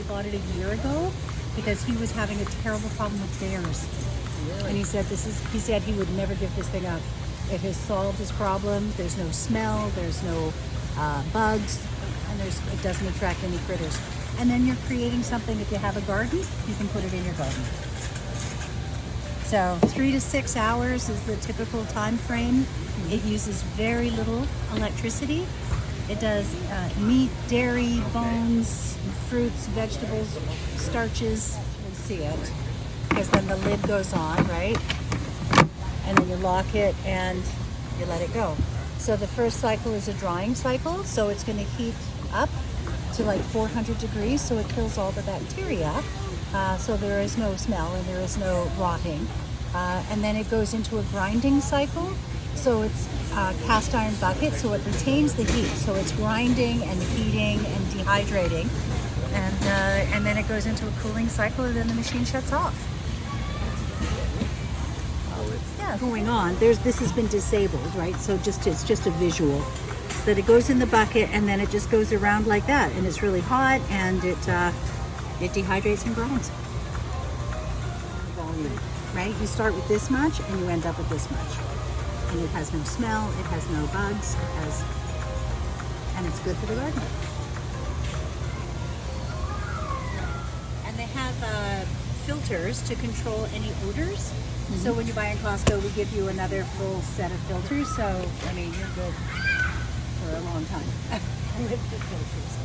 bought it a year ago because he was having a terrible problem with bears. Really? And he said he would never give this thing up. It has solved his problem. There's no smell, there's no bugs, and it doesn't attract any critters. And then you're creating something. If you have a garden, you can put it in your garden. So 3 to 6 hours is the typical time frame. It uses very little electricity. It does meat, dairy, bones, fruits, vegetables, starches. You'll see it. Because then the lid goes on, right? And then you lock it and you let it go. So the first cycle is a drying cycle. So it's going to heat up to like 400 degrees. So it kills all the bacteria. So there is no smell and there is no rotting. And then it goes into a grinding cycle. So it's a cast iron bucket, so it retains the heat. So it's grinding and heating and dehydrating. And then it goes into a cooling cycle and then the machine shuts off. Yeah, going on. This has been disabled, right? So it's just a visual. That it goes in the bucket and then it just goes around like that. And it's really hot and it dehydrates and grinds. Volume. Right? You start with this much and you end up with this much. And it has no smell, it has no bugs, and it's good for the garden. And they have filters to control any odors. Mm-hmm. So when you buy in Costco, we give you another full set of filters. So, I mean, you're good for a long time with the filters.